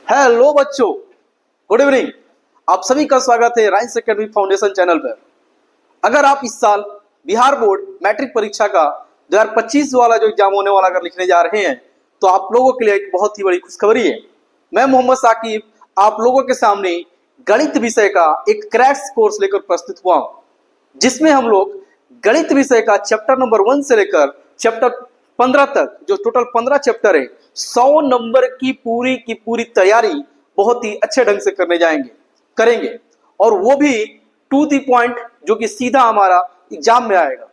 Hello बच्चों, good evening. आप सभी का स्वागत है राइन्स एकेडमी फाउंडेशन चैनल पर। अगर आप इस साल बिहार बोर्ड मैट्रिक परीक्षा का 2025 वाला जो एग्जाम होने वाला अगर लिखने जा रहे हैं तो आप लोगों के लिए एक बहुत ही बड़ी खुशखबरी है। मैं मोहम्मद साकिब आप लोगों के सामने गणित विषय का एक क्रैश कोर्स लेकर प्रस्तुत हुआ हूँ, जिसमें हम लोग गणित विषय का चैप्टर नंबर 1 से लेकर चैप्टर 15 तक, जो टोटल 15 चैप्टर है, 100 नंबर की पूरी तैयारी बहुत ही अच्छे ढंग से करेंगे और वो भी टू दी पॉइंट, जो कि सीधा हमारा एग्जाम में आएगा।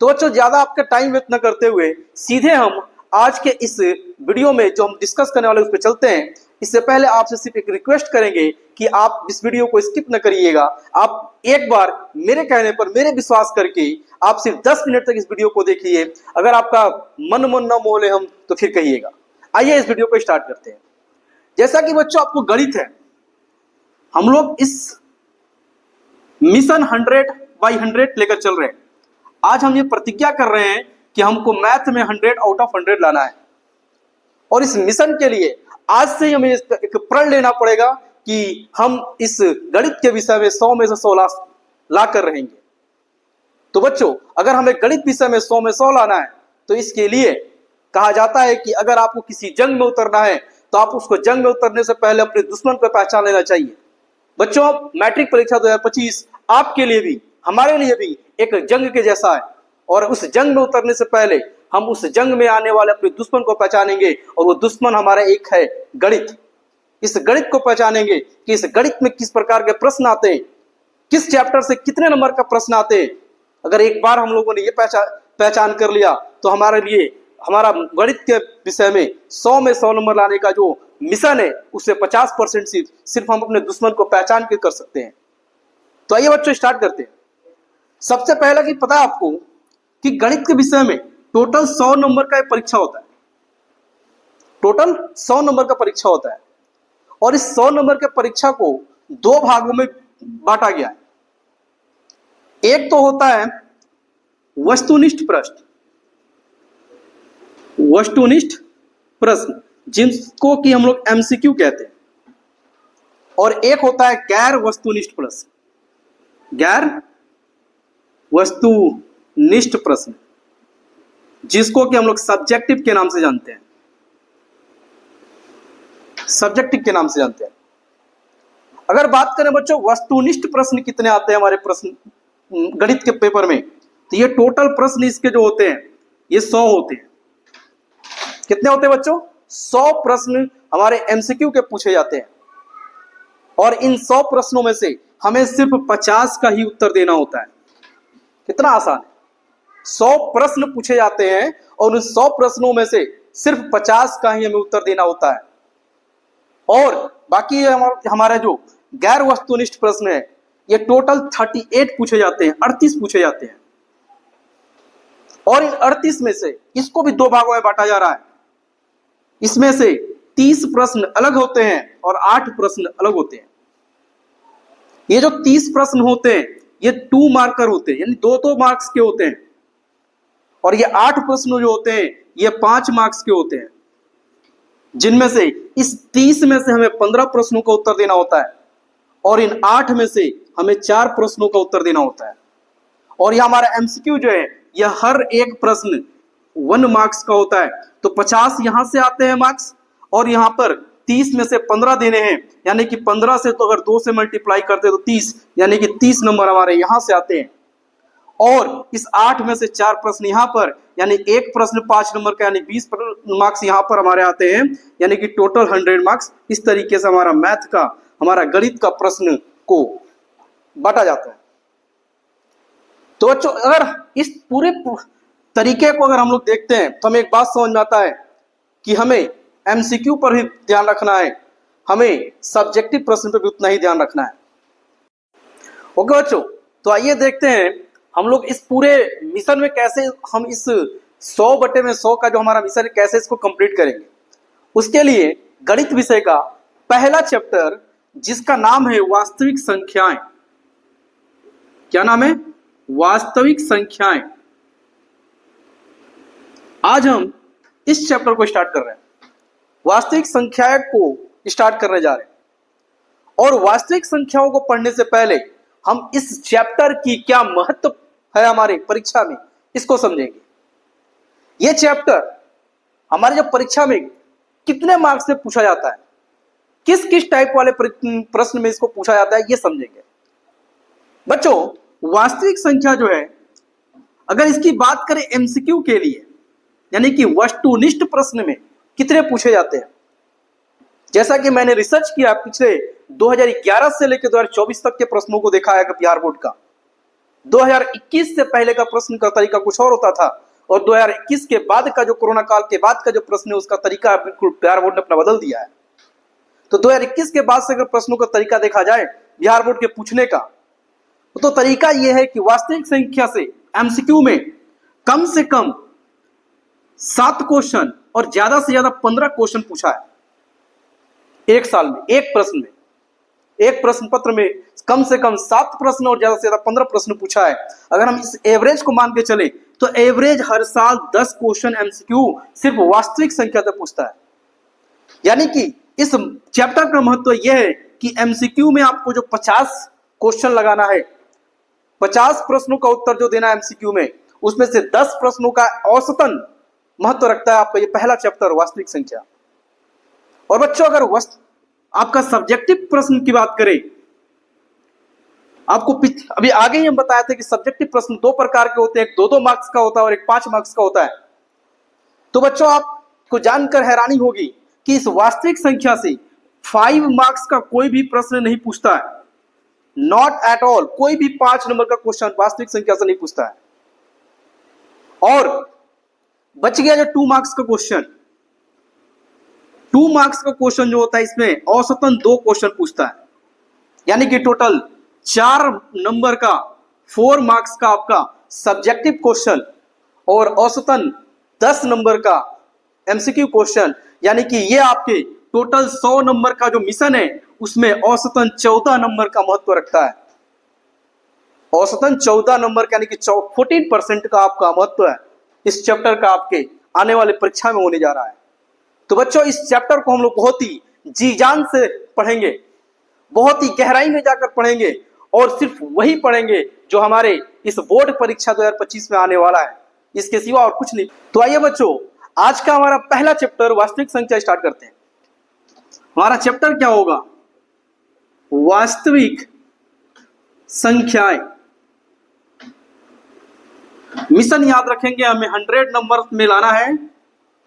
तो बच्चों, ज्यादा आपका टाइम वेस्ट न करते हुए सीधे हम आज के इस वीडियो में जो हम डिस्कस करने वाले उस पर चलते हैं। इससे पहले आपसे सिर्फ एक रिक्वेस्ट करेंगे कि आप इस वीडियो को स्किप न करिएगा। आप एक बार मेरे कहने पर, मेरे विश्वास करके आप सिर्फ 10 मिनट तक इस वीडियो को देखिए। अगर आपका मन न मोले हम तो फिर कहिएगा। आइए इस वीडियो को स्टार्ट करते हैं। जैसा कि बच्चों आपको गणित है, हम लोग इस मिशन 100/100 लेकर चल रहे हैं। आज हम ये प्रतिज्ञा कर रहे हैं कि हमको मैथ में 100 आउट ऑफ 100 लाना है, और इस मिशन के लिए आज से हमें एक प्रण लेना पड़ेगा कि हम इस गणित के विषय में 100 में से 100 ला कर रहेंगे। तो बच्चों, अगर हमें गणित विषय में 100 में 100 लाना है तो इसके लिए कहा जाता है कि अगर आपको किसी जंग में उतरना है तो आप उसको जंग में उतरने से पहले अपने दुश्मन को पहचान लेना चाहिए। बच्चों, मैट्रिक परीक्षा 2025 आपके लिए भी, हमारे लिए भी एक जंग के जैसा है, और उस जंग में उतरने से पहले हम उस जंग में आने वाले अपने दुश्मन को पहचानेंगे, और वो दुश्मन हमारा एक है गणित। इस गणित को पहचानेंगे कि इस गणित में किस प्रकार के प्रश्न आते हैं, किस चैप्टर से कितने नंबर का प्रश्न आते हैं। अगर एक बार हम लोगों ने ये पहचान कर लिया तो हमारे लिए, हमारा गणित के विषय में 100 में 100 नंबर लाने का जो मिशन है, उससे 50% सिर्फ हम अपने दुश्मन को पहचान के कर सकते हैं। तो आइए बच्चों, स्टार्ट करते हैं। सबसे पहला कि पता है आपको कि गणित के विषय में टोटल 100 नंबर का परीक्षा होता है। टोटल 100 नंबर का परीक्षा होता है, और इस 100 नंबर के परीक्षा को 2 भागों में बांटा गया है। एक तो होता है वस्तुनिष्ठ प्रश्न, जिसको कि हम लोग एमसीक्यू कहते हैं, और एक होता है गैर वस्तुनिष्ठ प्रश्न, जिसको कि हम लोग सब्जेक्टिव के नाम से जानते हैं। अगर बात करें बच्चों वस्तुनिष्ठ प्रश्न कितने आते हैं हमारे प्रश्न गणित के पेपर में, तो ये टोटल प्रश्न इसके जो होते हैं ये 100 होते हैं। कितने होते हैं बच्चों? 100 प्रश्न हमारे एमसीक्यू के पूछे जाते हैं, और इन 100 प्रश्नों में से हमें सिर्फ 50 का ही उत्तर देना होता है। कितना आसान है। 100 प्रश्न पूछे जाते हैं और उन 100 प्रश्नों में से सिर्फ 50 का ही हमें उत्तर देना होता है, और बाकी हमारे जो गैर वस्तुनिष्ठ प्रश्न है ये टोटल 38 पूछे जाते हैं, 38 पूछे जाते हैं। और इन 38 में से इसको भी 2 भागों में बांटा जा रहा है। इसमें से 30 प्रश्न अलग होते हैं और 8 प्रश्न अलग होते हैं। ये जो 30 प्रश्न होते हैं ये 2 मार्कर होते हैं, यानी 2-2 मार्क्स के होते हैं, और ये 8 प्रश्न जो होते हैं ये 5 मार्क्स के होते हैं, जिनमें से इस 30 में से हमें 15 प्रश्नों का उत्तर देना होता है, और इन 8 में से हमें 4 प्रश्नों का उत्तर देना होता है। और ये हमारा एमसीक्यू जो है, यह हर एक प्रश्न 1 मार्क्स का होता है। तो 50 यहां से आते हैं मार्क्स, और यहां पर 30 में से 15 देने हैं, यानी कि 15 से तो अगर 2 से मल्टीप्लाई करते तो 30, यानी कि 30 नंबर हमारे यहां से आते हैं। और इस 8 में से 4 प्रश्न यहां पर, यानी एक प्रश्न 5 नंबर का, यानी 20 मार्क्स यहां पर हमारे आते हैं, यानी कि टोटल 100 मार्क्स। इस तरीके से हमारा मैथ का, हमारा गणित का प्रश्न को बांटा जाता है। तो बच्चों, अगर इस पूरे तरीके को अगर हम लोग देखते हैं तो हमें एक बात समझ में आता है कि हमें एमसीक्यू पर भी ध्यान रखना है, हमें सब्जेक्टिव प्रश्न पर भी उतना ही ध्यान रखना है। ओके बच्चों, तो आइए देखते हैं हम लोग इस पूरे मिशन में कैसे हम इस 100/100 का जो हमारा मिशन है कैसे इसको कंप्लीट करेंगे। उसके लिए गणित विषय का पहला चैप्टर, जिसका नाम है वास्तविक संख्याएं। क्या नाम है? वास्तविक संख्याएं। आज हम इस चैप्टर को स्टार्ट कर रहे हैं। वास्तविक संख्याएं को स्टार्ट करने जा रहे हैं। और वास्तविक संख्याओं को पढ़ने से पहले हम इस चैप्टर की क्या महत्व है हमारे परीक्षा में, इसको समझेंगे। यह चैप्टर हमारे जब परीक्षा में कितने मार्क्स से पूछा जाता है, किस किस टाइप वाले प्रश्न में इसको पूछा जाता है, ये समझेंगे। बच्चों, वास्तविक संख्या जो है, अगर इसकी बात करें एमसीक्यू के लिए, यानी कि वस्तुनिष्ठ प्रश्न में कितने पूछे जाते हैं, जैसा कि मैंने रिसर्च किया, पिछले 2011 से लेकर 2024 तक के प्रश्नों को देखा है बिहार बोर्ड का। 2021 से पहले का प्रश्न का तरीका कुछ और होता था, और 2021 के बाद का जो कोरोना काल के बाद का जो प्रश्न है, उसका तरीका बिल्कुल बिहार बोर्ड ने अपना बदल दिया है। तो 2021 के बाद से अगर प्रश्नों का तरीका देखा जाए बिहार बोर्ड के पूछने का, तो तरीका यह है कि वास्तविक संख्या से एमसीक्यू में कम से कम 7 क्वेश्चन और ज्यादा से ज्यादा 15 क्वेश्चन पूछा है एक साल में, एक प्रश्न में, एक प्रश्न पत्र में कम से कम 7 प्रश्न और ज्यादा से ज्यादा 15 प्रश्न पूछा है। अगर हम इस एवरेज को मान के चले तो एवरेज हर साल 10 क्वेश्चन एमसीक्यू सिर्फ वास्तविक संख्या से पूछता है। यानी कि इस चैप्टर का महत्व यह है कि एमसीक्यू में आपको जो 50 क्वेश्चन लगाना है, 50 प्रश्नों का उत्तर जो देना है एमसीक्यू में, उसमें से 10 प्रश्नों का औसतन महत्व रखता है आपका ये पहला चैप्टर वास्तविक संख्या। और बच्चों, अगर आपका सब्जेक्टिव प्रश्न की बात करें, आपको अभी आगे ही हम बताया था कि सब्जेक्टिव प्रश्न 2 प्रकार के होते हैं, एक 2-2 मार्क्स का होता है और एक 5 मार्क्स का होता है। तो बच्चों, आपको जानकर हैरानी होगी कि इस वास्तविक संख्या से 5 मार्क्स का कोई भी प्रश्न नहीं पूछता है, नॉट एट ऑल। कोई भी 5 नंबर का क्वेश्चन वास्तविक संख्या से नहीं पूछता है। और बच गया जो 2 मार्क्स का क्वेश्चन, 2 मार्क्स का क्वेश्चन जो होता है, इसमें औसतन 2 क्वेश्चन पूछता है, यानी कि टोटल 4 नंबर का 4 मार्क्स का आपका सब्जेक्टिव क्वेश्चन और औसतन 10 नंबर का एमसीक्यू क्वेश्चन, यानी कि ये आपके टोटल 100 नंबर का जो मिशन है, उसमें औसतन 14 नंबर का महत्व रखता है। औसतन 14 नंबर का, यानी कि 14% का आपका महत्व है इस चैप्टर का, आपके आने वाले परीक्षा में होने जा रहा है। तो बच्चों, इस चैप्टर को हम लोग बहुत ही जी जान से पढ़ेंगे, बहुत ही गहराई में जाकर पढ़ेंगे, और सिर्फ वही पढ़ेंगे जो हमारे इस बोर्ड परीक्षा 2025 में आने वाला है, इसके सिवा और कुछ नहीं। तो आइए बच्चों, आज का हमारा पहला चैप्टर वास्तविक संख्या स्टार्ट करते हैं। हमारा चैप्टर क्या होगा? वास्तविक संख्याएं। मिशन याद रखेंगे, हमें 100 नंबर में लाना है,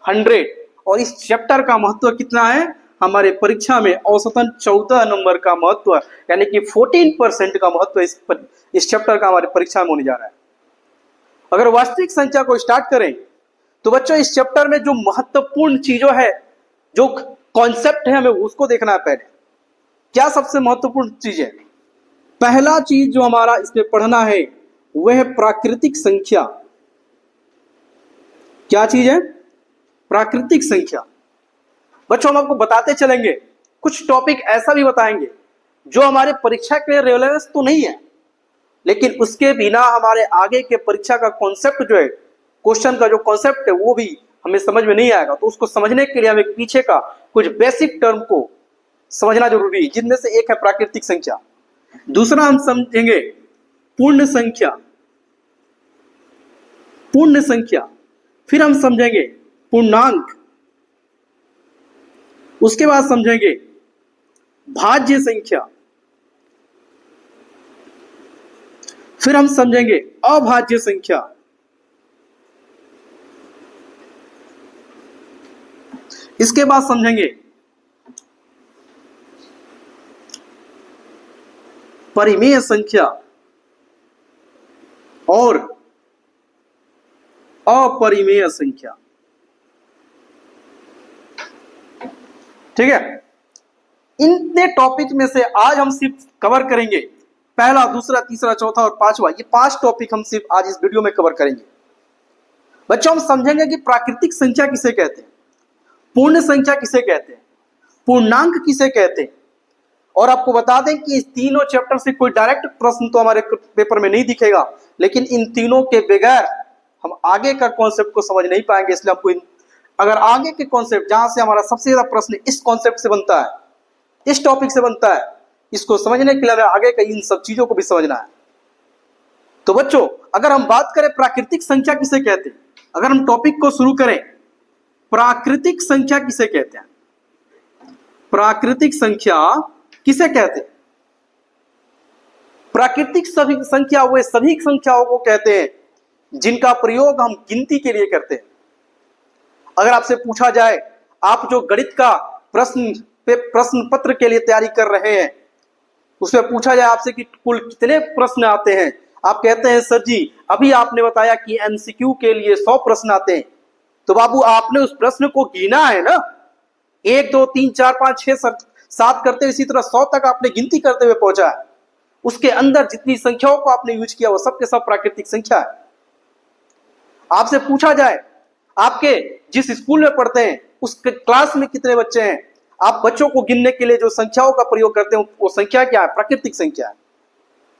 100। और इस चैप्टर का महत्व कितना है हमारे परीक्षा में? औसतन 14 नंबर का महत्व, यानी कि 14% का महत्व इस चैप्टर का हमारे परीक्षा में होने जा रहा है। अगर वास्तविक संख्या को स्टार्ट करें तो बच्चों, इस चैप्टर में जो महत्वपूर्ण चीजों है, जो कॉन्सेप्ट है, हमें उसको देखना है पहले। क्या सबसे महत्वपूर्ण चीज है? पहला चीज जो हमारा इसमें पढ़ना है वह है प्राकृतिक संख्या। क्या चीज है? प्राकृतिक संख्या। बच्चों, हम आपको बताते चलेंगे, कुछ टॉपिक ऐसा भी बताएंगे जो हमारे परीक्षा के रेलेवेंस तो नहीं है, लेकिन उसके बिना हमारे आगे के परीक्षा का कॉन्सेप्ट जो है, क्वेश्चन का जो कॉन्सेप्ट है, वो भी हमें समझ में नहीं आएगा। तो उसको समझने के लिए हमें पीछे का कुछ बेसिक टर्म को समझना जरूरी है, जिनमें से एक है प्राकृतिक संख्या। दूसरा हम समझेंगे पूर्ण संख्या, पूर्ण संख्या। फिर हम समझेंगे पूर्णांक, उसके बाद समझेंगे भाज्य संख्या, फिर हम समझेंगे अभाज्य संख्या, इसके बाद समझेंगे परिमेय संख्या और अपरिमेय संख्या। ठीक है, इन टॉपिक में से आज हम सिर्फ कवर करेंगे पहला, दूसरा, तीसरा, चौथा और पांचवा। ये 5 टॉपिक हम सिर्फ आज इस वीडियो में कवर करेंगे। बच्चों, हम समझेंगे कि प्राकृतिक संख्या किसे कहते हैं, पूर्ण संख्या किसे कहते हैं, पूर्णांक किसे कहते हैं, और आपको बता दें कि इस तीनों चैप्टर से कोई डायरेक्ट प्रश्न तो हमारे पेपर में नहीं दिखेगा, लेकिन इन तीनों के बगैर हम आगे का कॉन्सेप्ट को समझ नहीं पाएंगे। इसलिए आपको अगर आगे के कॉन्सेप्ट, जहां से हमारा सबसे ज्यादा प्रश्न इस कॉन्सेप्ट से बनता है, इस टॉपिक से बनता है। इसको समझने के लिए हमें आगे का इन सब चीजों को भी समझना है। तो बच्चों, अगर हम बात करें प्राकृतिक संख्या किसे कहते हैं, अगर हम टॉपिक को शुरू करें, प्राकृतिक संख्या किसे कहते हैं, प्राकृतिक संख्या किसे कहते हैं? प्राकृतिक सभी संख्या वे सभी संख्याओं को कहते हैं जिनका प्रयोग हम गिनती के लिए करते हैं। अगर आपसे पूछा जाए, आप जो गणित का प्रश्न पत्र के लिए तैयारी कर रहे हैं, उसमें पूछा जाए आपसे कि कुल कितने प्रश्न आते हैं, आप कहते हैं सर जी अभी आपने बताया कि एमसीक्यू के लिए 100 प्रश्न आते हैं। तो बाबू आपने उस प्रश्न को गिना है ना, 1 2 3 4 5 6 7 करते इसी तरह 100 तक आपने गिनती करते हुए पहुंचा है। उसके अंदर जितनी संख्याओं को आपने यूज किया वो सब के सब प्राकृतिक संख्या है। आपसे पूछा जाए आपके जिस स्कूल में पढ़ते हैं उस क्लास में कितने बच्चे हैं, आप बच्चों को गिनने के लिए जो संख्याओं का प्रयोग करते हैं वो संख्या क्या है? प्राकृतिक संख्या है।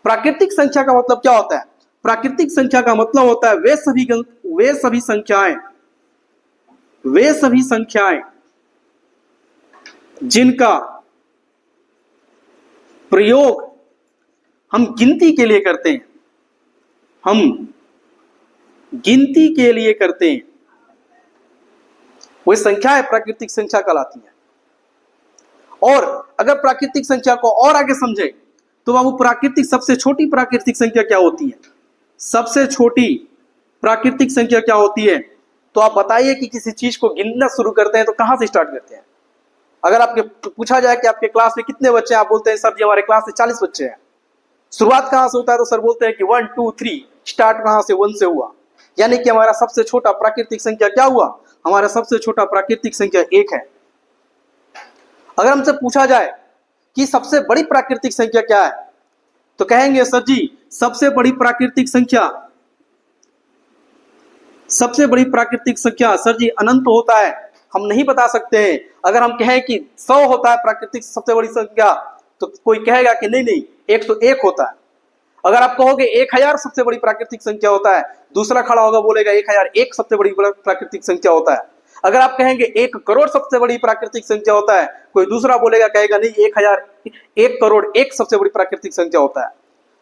प्राकृतिक संख्या का मतलब क्या होता है? प्राकृतिक संख्या का मतलब होता है वे सभी संख्याएं जिनका प्रयोग हम गिनती के लिए करते हैं, हम गिनती के लिए करते हैं, वही संख्याएं प्राकृतिक संख्या कहलाती है। और अगर प्राकृतिक संख्या को और आगे समझे तो बाबू प्राकृतिक सबसे छोटी प्राकृतिक संख्या क्या होती है? सबसे छोटी प्राकृतिक संख्या क्या होती है? तो आप बताइए कि किसी चीज को गिनना शुरू करते हैं तो कहां से स्टार्ट करते हैं? अगर आपके पूछा जाए कि आपके क्लास में कितने बच्चे हैं, आप बोलते हैं सर जी हमारे क्लास में 40 बच्चे हैं। शुरुआत कहां से होता है? तो सर बोलते हैं कि 1 2 3, स्टार्ट कहां से? 1 से हुआ। यानी कि हमारा सबसे छोटा प्राकृतिक संख्या क्या हुआ? हमारा सबसे छोटा प्राकृतिक संख्या 1 है। अगर हमसे पूछा जाए कि सबसे बड़ी प्राकृतिक संख्या क्या है, तो कहेंगे सर जी सबसे बड़ी प्राकृतिक संख्या सर जी अनंत होता है, हम नहीं बता सकते हैं। अगर हम कहें कि 100 होता है प्राकृतिक सबसे बड़ी संख्या, तो कोई कहेगा कि नहीं 101 होता है। अगर आप कहोगे 1000 सबसे बड़ी प्राकृतिक संख्या होता है, दूसरा खड़ा होगा बोलेगा 1001 सबसे बड़ी प्राकृतिक संख्या होता है। अगर आप कहेंगे 1 करोड़ सबसे बड़ी प्राकृतिक संख्या होता है, कोई दूसरा बोलेगा कहेगा नहीं 1 करोड़ 1 सबसे बड़ी प्राकृतिक संख्या होता है।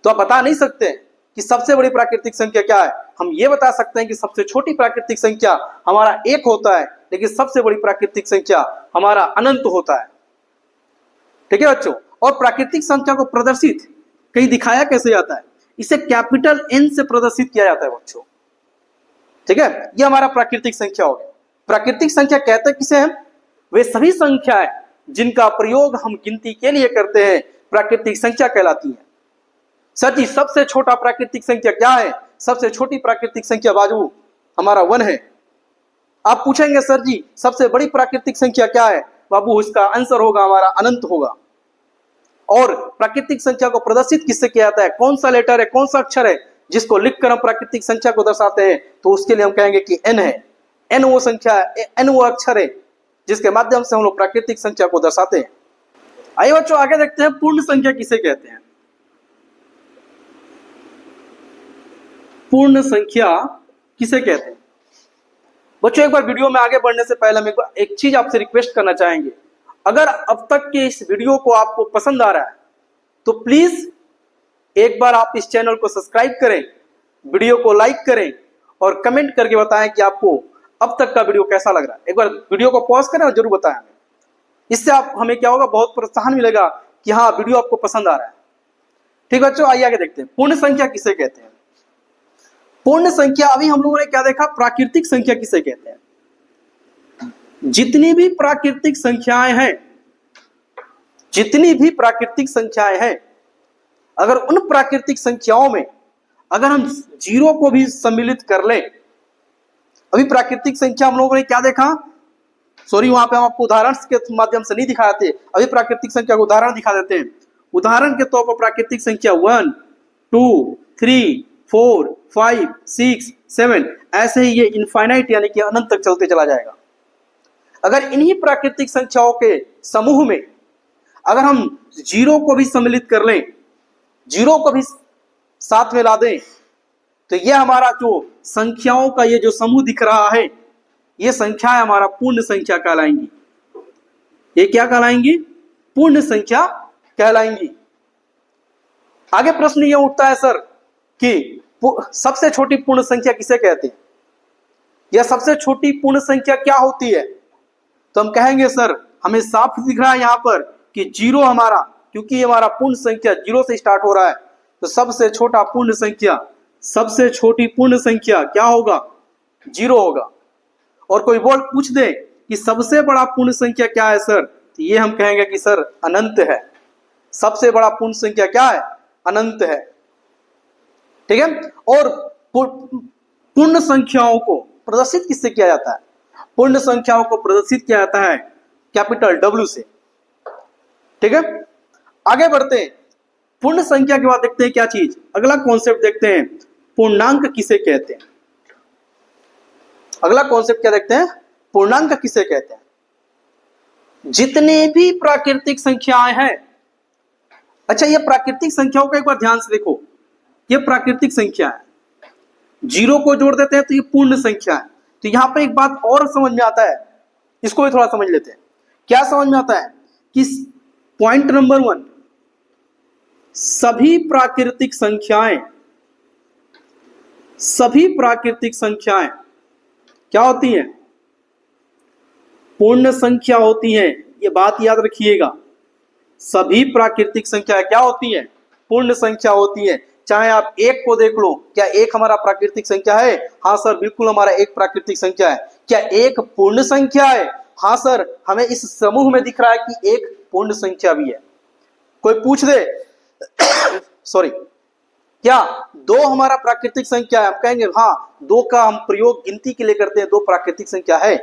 तो आप बता नहीं सकते कि सबसे बड़ी प्राकृतिक संख्या क्या है। हम ये बता सकते हैं कि सबसे छोटी प्राकृतिक संख्या हमारा 1 होता है, लेकिन सबसे बड़ी प्राकृतिक संख्या हमारा अनंत होता है। ठीक है बच्चों, और प्राकृतिक संख्या को प्रदर्शित कहीं दिखाया कैसे जाता है? इसे कैपिटल N से प्रदर्शित किया जाता है बच्चों। ठीक है, ये हमारा प्राकृतिक संख्या हो गया। प्राकृतिक संख्या कहते हैं किसे हम? वे सभी संख्याएं जिनका प्रयोग हम गिनती के लिए करते हैं प्राकृतिक संख्या कहलाती है। सर जी सबसे छोटा प्राकृतिक संख्या क्या है? सबसे छोटी प्राकृतिक संख्या बाजू हमारा 1 है। आप पूछेंगे सर जी सबसे बड़ी प्राकृतिक संख्या क्या है? बाबू इसका आंसर होगा हमारा अनंत होगा। और प्राकृतिक संख्या को प्रदर्शित किससे किया जाता है? कौन सा लेटर है, कौन सा अक्षर है जिसको लिखकर हम प्राकृतिक संख्या को दर्शाते हैं? तो उसके लिए हम कहेंगे कि N है। N वो संख्या है, N वो अक्षर है जिसके माध्यम से हम लोग प्राकृतिक संख्या को दर्शाते हैं। आइए बच्चों आगे देखते हैं पूर्ण संख्या किसे कहते हैं। पूर्ण संख्या किसे कहते हैं? बच्चों एक बार वीडियो में आगे बढ़ने से पहले हम एक चीज आपसे रिक्वेस्ट करना चाहेंगे। अगर अब तक के इस वीडियो को आपको पसंद आ रहा है तो प्लीज एक बार आप इस चैनल को सब्सक्राइब करें, वीडियो को लाइक करें और कमेंट करके बताएं कि आपको अब तक का वीडियो कैसा लग रहा है। एक बार वीडियो को पॉज करें और जरूर बताएं हमें। इससे हमें क्या होगा, बहुत प्रोत्साहन मिलेगा कि हाँ वीडियो आपको पसंद आ रहा है। ठीक बच्चों आइए आगे देखते हैं पूर्ण संख्या किसे कहते हैं। पूर्ण संख्या अभी हम लोगों ने क्या देखा? प्राकृतिक संख्या किसे कहते हैं? जितनी भी प्राकृतिक संख्याएं हैं, अगर उन प्राकृतिक संख्याओं में अगर हम 0 को भी सम्मिलित कर लें, अभी प्राकृतिक संख्या हम लोगों ने क्या देखा? सॉरी वहां पे हम आपको उदाहरण के माध्यम से नहीं दिखाते, अभी प्राकृतिक संख्या को उदाहरण दिखा देते हैं। उदाहरण के तौर पर प्राकृतिक संख्या 1 2 3 4 5 6 7 ऐसे ही ये इनफाइनाइट यानी कि अनंत तक चलते चला जाएगा। अगर इन्हीं प्राकृतिक संख्याओं के समूह में अगर हम 0 को भी सम्मिलित कर लें, 0 को भी साथ में ला दें, तो ये हमारा जो संख्याओं का ये जो समूह दिख रहा है, ये संख्याएं हमारा पूर्ण संख्या कहलाएंगी। ये क्या कहलाएंगी? पूर्ण संख्या कहलाएंगी। आगे प्रश्न यह उठता है सर कि सबसे छोटी पूर्ण संख्या किसे कहते हैं, या सबसे छोटी पूर्ण संख्या क्या होती है? तो हम कहेंगे सर हमें साफ दिख रहा है यहां पर कि जीरो हमारा, क्योंकि हमारा पूर्ण संख्या जीरो से स्टार्ट हो रहा है, तो सबसे छोटा पूर्ण संख्या, सबसे छोटी पूर्ण संख्या क्या होगा? जीरो होगा। और कोई बोल पूछ दे कि सबसे बड़ा पूर्ण संख्या क्या है सर, तो ये हम कहेंगे कि सर अनंत है। सबसे बड़ा पूर्ण संख्या क्या है? अनंत है। ठीक है। और पूर्ण संख्याओं को प्रदर्शित किससे किया जाता है? पूर्ण संख्याओं को प्रदर्शित किया जाता है कैपिटल W से। ठीक है। आगे बढ़ते हैं, पूर्ण संख्या के बाद देखते हैं क्या चीज, अगला कॉन्सेप्ट देखते हैं, पूर्णांक किसे कहते हैं। अगला कॉन्सेप्ट क्या देखते हैं? पूर्णांक किसे कहते हैं। जितने भी प्राकृतिक संख्याएं हैं, अच्छा ये प्राकृतिक संख्याओं को एक बार ध्यान से देखो, ये प्राकृतिक संख्या है, जीरो को जोड़ देते हैं तो ये पूर्ण संख्या है। तो यहां पर एक बात और समझ में आता है, इसको भी थोड़ा समझ लेते हैं। क्या समझ में आता है कि पॉइंट नंबर 1, सभी प्राकृतिक संख्याएं क्या होती हैं? पूर्ण संख्या होती हैं। ये बात याद रखिएगा, सभी प्राकृतिक संख्याएं क्या होती हैं? पूर्ण संख्या होती है। चाहे आप एक को देख लो, क्या एक हमारा प्राकृतिक संख्या है? हाँ सर बिल्कुल हमारा एक प्राकृतिक संख्या है। क्या एक पूर्ण संख्या है? हाँ सर, हमें इस समूह में दिख रहा है कि एक पूर्ण संख्या भी है। कोई पूछ दे सॉरी, क्या दो हमारा प्राकृतिक संख्या है? हम कहेंगे हाँ, दो का हम प्रयोग गिनती के लिए करते हैं, दो प्राकृतिक संख्या है।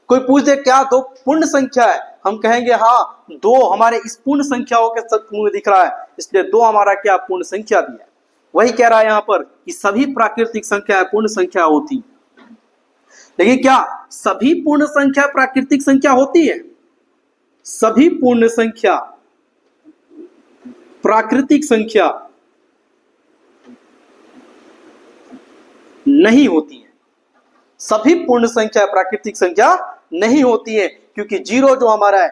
कोई पूछ दे क्या दो पूर्ण संख्या है? हम कहेंगे हाँ, दो हमारे इस पूर्ण संख्याओं के समूह में दिख रहा है, इसलिए दो हमारा क्या पूर्ण संख्या भी है। वही कह रहा है यहां पर कि सभी प्राकृतिक संख्या पूर्ण संख्या होती। लेकिन क्या सभी पूर्ण संख्या प्राकृतिक संख्या होती है? सभी पूर्ण संख्या प्राकृतिक संख्या नहीं होती है। सभी पूर्ण संख्या प्राकृतिक संख्या नहीं होती है, क्योंकि जीरो जो हमारा है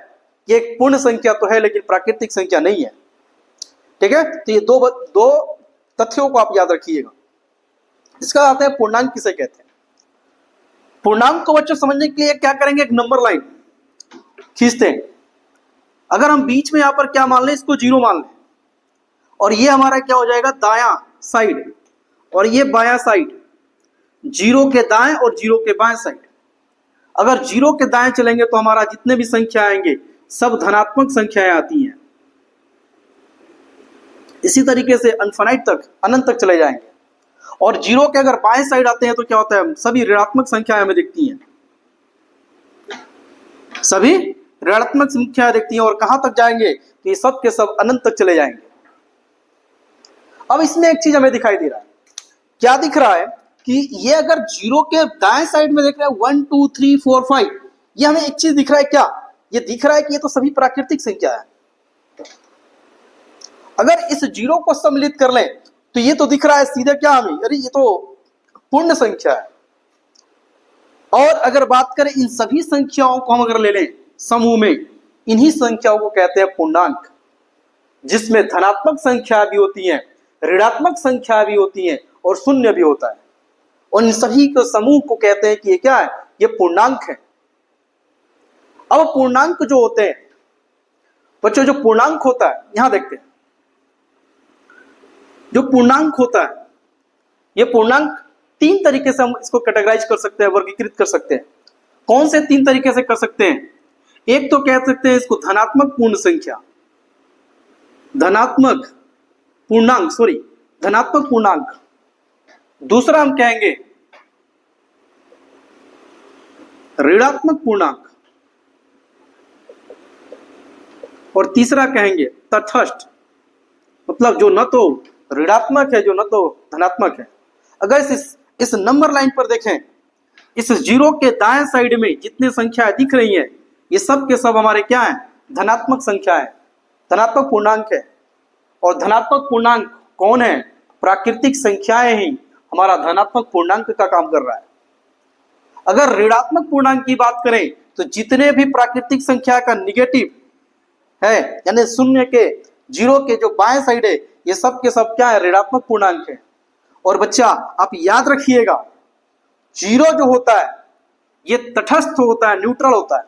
ये एक पूर्ण संख्या तो है लेकिन प्राकृतिक संख्या नहीं है। ठीक है। तो ये दो तथ्यों को आप याद रखिएगा। इसका आते हैं पूर्णांक किसे कहते हैं। पूर्णांक को बच्चों समझने के लिए क्या करेंगे, एक नंबर लाइन खींचते हैं। अगर हम बीच में यहां पर क्या मान लें, इसको जीरो मान लें, और ये हमारा क्या हो जाएगा दायां साइड, और ये बायां साइड, जीरो के दाएं और जीरो के बाएं साइड। अगर जीरो के दाएं चलेंगे तो हमारा जितने भी संख्या आएंगे सब धनात्मक संख्याएं आती हैं। इसी तरीके से अनफाइनाइट तक, अनंत तक चले जाएंगे। और जीरो के अगर बाएं साइड आते हैं तो क्या होता है, सभी ऋणात्मक संख्याएं हमें दिखती हैं, सभी ऋणात्मक संख्याएं दिखती हैं। और कहां तक जाएंगे, तो ये सब के सब अनंत तक चले जाएंगे। अब इसमें एक चीज हमें दिखाई दे रहा है, क्या दिख रहा है कि ये अगर जीरो के दाएं साइड में देख रहे हैं 1 2 3 4 5, ये हमें एक चीज दिख रहा है। क्या ये दिख रहा है कि ये तो सभी प्राकृतिक संख्या है। अगर इस जीरो को सम्मिलित कर लें तो ये तो दिख रहा है सीधे क्या हमें, अरे ये तो पूर्ण संख्या है। और अगर बात करें इन सभी संख्याओं को हम अगर ले लें समूह में, इन्हीं संख्याओं को कहते हैं पूर्णांक, जिसमें धनात्मक संख्या भी होती है, ऋणात्मक संख्या भी होती है और शून्य भी होता है। और इन सभी के समूह को कहते हैं कि ये क्या है, ये पूर्णांक है। अब पूर्णांक जो होते हैं बच्चों, जो पूर्णांक होता है यहां देखते हैं, जो पूर्णांक होता है, ये पूर्णांक तीन तरीके से हम इसको कैटेगराइज कर सकते हैं, वर्गीकृत कर सकते हैं। कौन से तीन तरीके से कर सकते हैं? एक तो कह सकते हैं इसको धनात्मक पूर्ण संख्या, धनात्मक पूर्णांक। दूसरा हम कहेंगे ऋणात्मक पूर्णांक, और तीसरा कहेंगे तटस्थ, मतलब जो न तो ऋणात्मक है जो न तो धनात्मक है। अगर इस नंबर लाइन पर देखें, इस जीरो के दाएं साइड में जितनी संख्या दिख रही है ये सब के सब हमारे क्या है, धनात्मक संख्या है, धनात्मक पूर्णांक है। और धनात्मक पूर्णांक कौन है, प्राकृतिक संख्याएं ही हमारा धनात्मक पूर्णांक का काम कर रहा है। अगर ऋणात्मक पूर्णांक की बात करें तो जितने भी प्राकृतिक संख्या का निगेटिव है, यानी शून्य के, जीरो के जो बाएं साइड है, ये सब के सब क्या है, ऋणात्मक पूर्णांक है। और बच्चा आप याद रखिएगा, जीरो जो होता है ये तटस्थ होता है, न्यूट्रल होता है,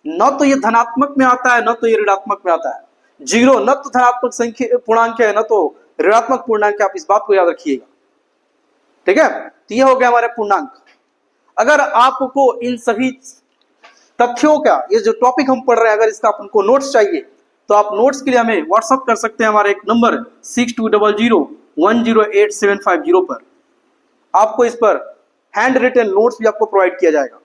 न तो ये धनात्मक में आता है न तो ये ऋणात्मक में आता है। जीरो न तो धनात्मक संख्या पूर्णांक है न तो ऋणात्मक पूर्णांक है, आप इस बात को याद रखिएगा, ठीक है। तो ये हो गया हमारे पूर्णांक। अगर आपको इन सभी तथ्यों का, ये जो टॉपिक हम पढ़ रहे हैं, अगर इसका आपको नोट्स चाहिए तो आप नोट्स के लिए हमें व्हाट्सअप कर सकते हैं, हमारे एक नंबर 6200100850 पर। आपको इस पर हैंड रिटन नोट्स भी आपको प्रोवाइड किया जाएगा।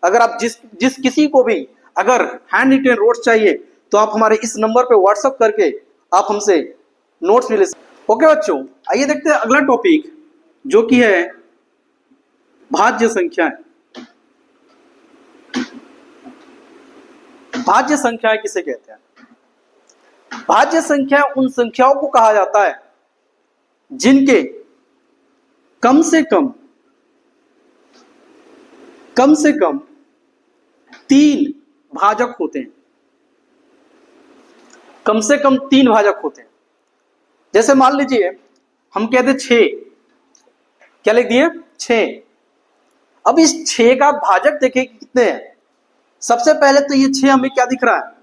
अगर आप जिस किसी को भी अगर हैंड रिटन नोट्स चाहिए तो आप हमारे इस नंबर पे व्हाट्सअप करके आप हमसे नोट्स भी ले सकते। ओके बच्चों, आइए देखते हैं अगला टॉपिक, जो कि है भाज्य संख्याएं। भाज्य संख्याएं किसे कहते हैं? भाज्य संख्या उन संख्याओं को कहा जाता है जिनके कम से कम 3 भाजक होते हैं। कम से कम 3 भाजक होते हैं। जैसे मान लीजिए हम कहते 6, क्या लिख दिए 6। अब इस 6 का भाजक देखिए कितने हैं। सबसे पहले तो ये 6 हमें क्या दिख रहा है,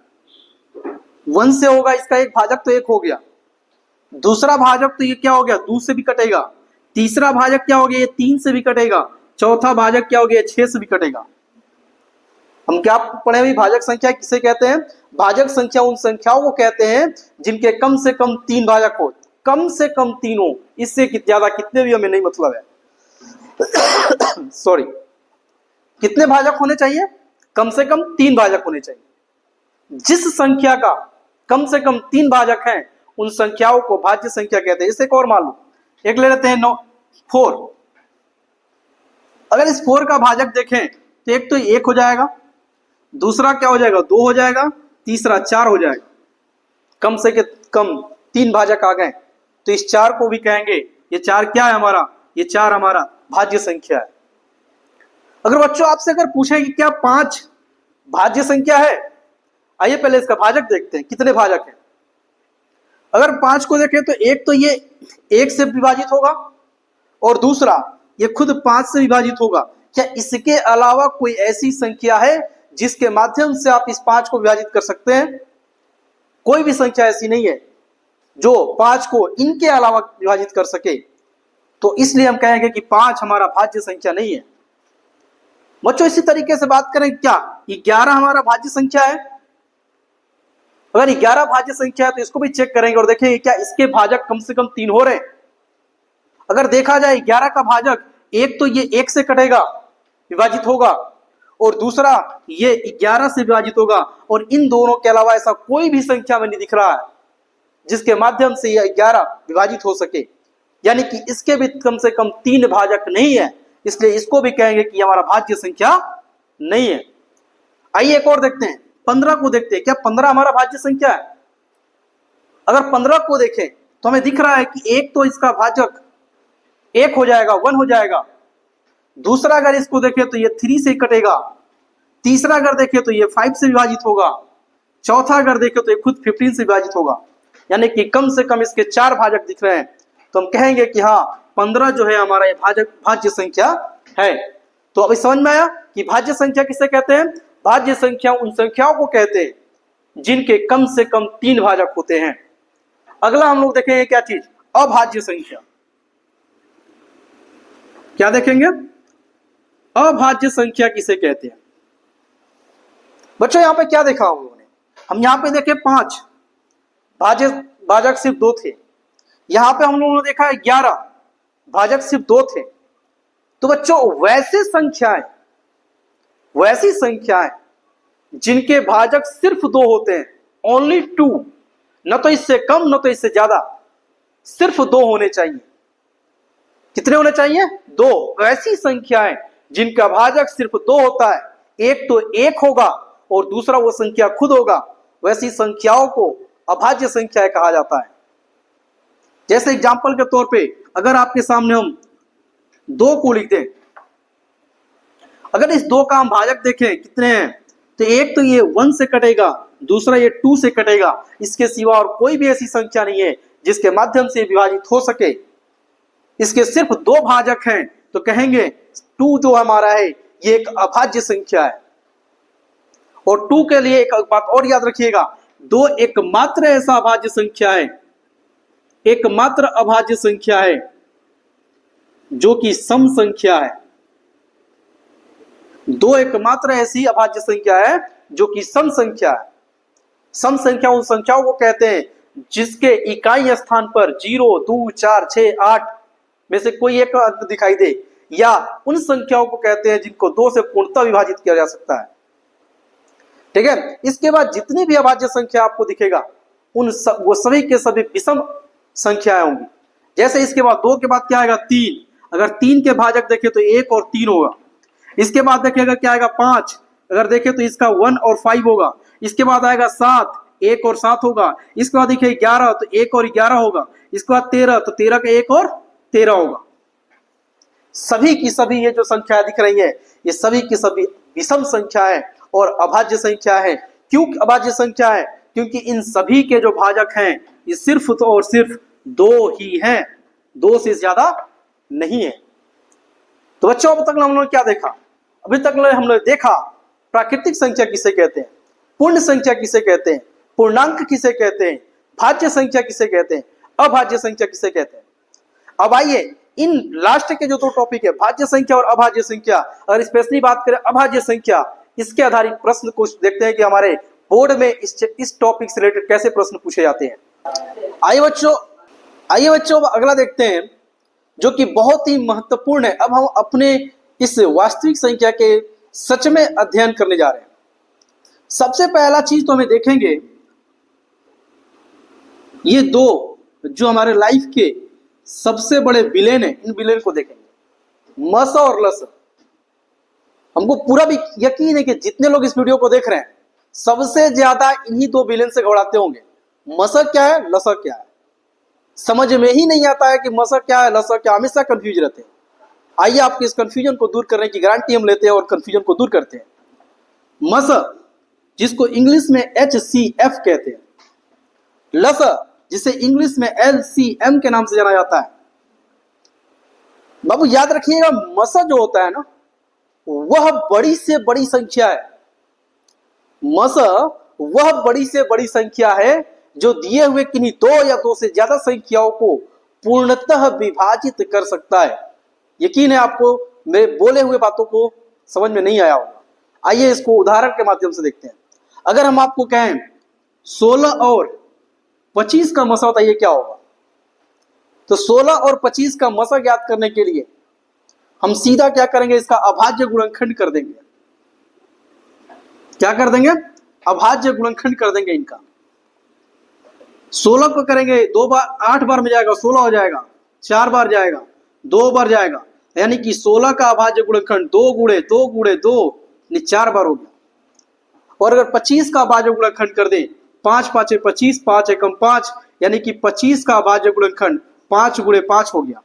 1 से होगा, इसका एक भाजक तो 1 हो गया। दूसरा भाजक तो ये क्या हो गया, 2 से भी कटेगा। तीसरा भाजक क्या हो गया, ये 3 से भी कटेगा। चौथा भाजक क्या हो गया, 6 से भी कटेगा। हम क्या पढ़े हुई, भाजक संख्या किसे कहते हैं? भाजक संख्या उन संख्याओं को कहते हैं जिनके कम से कम 3 भाजक हो। कम से कम 3 हो, इससे ज्यादा कितने भी हमें नहीं मतलब है। सॉरी, कितने भाजक होने चाहिए? कम से कम 3 भाजक होने चाहिए। जिस संख्या का कम से कम 3 भाजक हैं उन संख्याओं को भाज्य संख्या कहते हैं। इसे एक और मान लो, एक ले लेते हैं 4। अगर इस 4 का भाजक देखें तो एक तो 1 हो जाएगा, दूसरा क्या हो जाएगा, 2 हो जाएगा, तीसरा 4 हो जाएगा। कम से कम 3 भाजक आ गए, तो इस 4 को भी कहेंगे, ये 4 क्या है हमारा, ये 4 हमारा भाज्य संख्या है। अगर बच्चों आपसे अगर पूछे कि क्या 5 भाज्य संख्या है, आइए पहले इसका भाजक देखते हैं कितने भाजक हैं। अगर 5 को देखें तो एक तो ये 1 से विभाजित होगा और दूसरा ये खुद 5 से विभाजित होगा। क्या इसके अलावा कोई ऐसी संख्या है जिसके माध्यम से आप इस 5 को विभाजित कर सकते हैं? कोई भी संख्या ऐसी नहीं है जो 5 को इनके अलावा विभाजित कर सके। तो इसलिए हम कहेंगे कि 5 हमारा भाज्य संख्या नहीं है। बच्चों इसी तरीके से बात करें, क्या 11 हमारा भाज्य संख्या है? अगर 11 भाज्य संख्या है तो इसको भी चेक करेंगे और देखेंगे क्या इसके भाजक कम से कम 3 हो रहे हैं। अगर देखा जाए 11 का भाजक, एक तो ये 1 से कटेगा, विभाजित होगा, और दूसरा ये 11 से विभाजित होगा, और इन दोनों के अलावा ऐसा कोई भी संख्या में नहीं दिख रहा है जिसके माध्यम से ये 11 विभाजित हो सके। यानी कि इसके भी कम से कम 3 भाजक नहीं है, इसलिए इसको भी कहेंगे कि हमारा भाज्य संख्या नहीं है। आइए एक और देखते हैं, 15 को देखते हैं। क्या 15 हमारा भाज्य संख्या है? अगर 15 को देखें तो हमें दिख रहा है कि एक तो इसका भाजक 1 हो जाएगा, 1 हो जाएगा। दूसरा अगर इसको देखें तो ये 3 से कटेगा। तीसरा अगर देखें तो ये 5 से विभाजित होगा। चौथा अगर देखें तो ये खुद 15 से विभाजित होगा। यानी कि कम से कम इसके 4 भाजक दिख रहे हैं, तो हम कहेंगे कि हाँ 15 जो है हमारा ये भाज्य संख्या है। तो अभी समझ में आया कि भाज्य संख्या किसे कहते हैं? भाज्य संख्या उन संख्याओं को कहते हैं जिनके कम से कम 3 भाजक होते हैं। अगला हम लोग देखेंगे क्या चीज, अभाज्य संख्या। क्या देखेंगे? अभाज्य संख्या किसे कहते हैं? बच्चों यहां पे क्या देखा हम लोगों ने? हम यहां पे देखे 5 भाजक सिर्फ 2 थे। यहां पे हम लोगों ने देखा 11 भाजक सिर्फ 2 थे। तो बच्चों वैसी संख्याएं जिनके भाजक सिर्फ 2 होते हैं, ओनली 2, न तो इससे कम न तो इससे ज्यादा, सिर्फ 2 होने चाहिए। कितने होने चाहिए? 2। वैसी संख्याएं जिनका भाजक सिर्फ 2 होता है, एक तो 1 होगा और दूसरा वो संख्या खुद होगा, वैसी संख्याओं को अभाज्य संख्याएं कहा जाता है। जैसे एग्जांपल के तौर पे अगर आपके सामने हम 2 को लिख दें, अगर इस 2 का हम भाजक देखें कितने हैं, तो एक तो ये 1 से कटेगा, दूसरा ये 2 से कटेगा। इसके सिवा और कोई भी ऐसी संख्या नहीं है जिसके माध्यम से विभाजित हो सके। इसके सिर्फ 2 भाजक हैं, तो कहेंगे 2 जो हमारा है ये एक अभाज्य संख्या है। और 2 के लिए एक बात और याद रखिएगा, 2 एकमात्र ऐसा अभाज्य संख्या है, एकमात्र अभाज्य संख्या है जो कि सम संख्या है। 2 एकमात्र ऐसी अभाज्य संख्या है जो कि सम संख्या है। सम संख्या उन संख्याओं को कहते हैं जिसके इकाई स्थान पर 0, 2, 4, 6, 8 में से कोई एक अंक दिखाई दे, या उन संख्याओं को कहते हैं जिनको 2 से पूर्णतः विभाजित किया जा सकता है। ठीक है। इसके बाद जितनी भी अभाज्य संख्या आपको दिखेगा वो सभी के सभी विषम संख्याएं होंगी। जैसे इसके बाद 2 के बाद क्या आएगा 3, अगर 3 के भाजक देखें तो 1 और 3 होगा। इसके बाद देखिएगा क्या आएगा 5, अगर देखें तो इसका 1 और 5 होगा। इसके बाद आएगा 7, 1 और 7 होगा। इसके बाद देखिए 11 तो 1 और 11 होगा। इसके बाद 13 तो 13 का 1 और 13 होगा। सभी की सभी ये जो संख्या दिख रही है ये सभी की सभी विषम संख्या है और अभाज्य संख्या है। क्यों अभाज्य संख्या है? क्योंकि इन सभी के जो भाजक हैं ये सिर्फ तो और सिर्फ 2 ही हैं, 2 से ज्यादा नहीं है। तो बच्चों अब तक हम लोग क्या देखा? अभी तक हमने देखा प्राकृतिक संख्या किसे कहते हैं, पूर्ण संख्या किसे कहते हैं, पूर्णांक किसे कहते हैं, भाज्य संख्या किसे कहते हैं, अभाज्य संख्या किसे कहते हैं। अब आइए इन लास्ट के जो 2 टॉपिक है भाज्य संख्या और अभाज्य संख्या, अगर स्पेशली बात करें अभाज्य संख्या, इसके आधारित प्रश्न को देखते हैं कि हमारे बोर्ड में इस टॉपिक से रिलेटेड कैसे प्रश्न पूछे जाते हैं। आइए बच्चों अगला देखते हैं जो कि बहुत ही महत्वपूर्ण है। अब हम अपने इस वास्तविक संख्या के सच में अध्ययन करने जा रहे हैं। सबसे पहला चीज तो हमें देखेंगे ये 2 जो हमारे लाइफ के सबसे बड़े विलेन है, इन विलेन को देखेंगे, मस और लस। हमको पूरा भी यकीन है कि जितने लोग इस वीडियो को देख रहे हैं सबसे ज्यादा इन्हीं 2 विलेन से घबराते होंगे। मसक क्या है, लसक क्या है, समझ में ही नहीं आता है कि मसक क्या है, लसक क्या, हमेशा कंफ्यूज रहते हैं। आइए आपके इस कंफ्यूजन को दूर करने की गारंटी हम लेते हैं और कंफ्यूजन को दूर करते हैं। मसक जिसको इंग्लिश में HCF कहते हैं, लसक जिसे इंग्लिश में LCM के नाम से जाना जाता है। बाबू याद रखिएगा मसक जो होता है ना वह बड़ी से बड़ी संख्या है। मसक वह बड़ी से बड़ी संख्या है जो दिए हुए किन्हीं 2 या 2 से ज्यादा संख्याओं को पूर्णतः विभाजित कर सकता है। यकीन है आपको मेरे बोले हुए बातों को समझ में नहीं आया होगा। आइए इसको उदाहरण के माध्यम से देखते हैं। अगर हम आपको कहें 16 और 25 का मसा बताइए क्या होगा, तो 16 और 25 का मसा ज्ञात करने के लिए हम सीधा क्या करेंगे, इसका अभाज्य गुणनखंड कर देंगे। क्या कर देंगे? अभाज्य गुणनखंड कर देंगे इनका। 16 को करेंगे 2 बार, 8 बार में जाएगा 16 हो जाएगा, 4 बार जाएगा 2 बार जाएगा, यानी कि 16 का अभाज्य गुणनखंड 2 गुणे 2 गुणे 2 यानी 4 बार हो गया। और अगर 25 का अभाज्य गुणनखंड कर दे 5 5 25, 5 एकम 5 यानी कि 25 का अभाज्य गुणनखंड 5 गुणे 5 हो गया।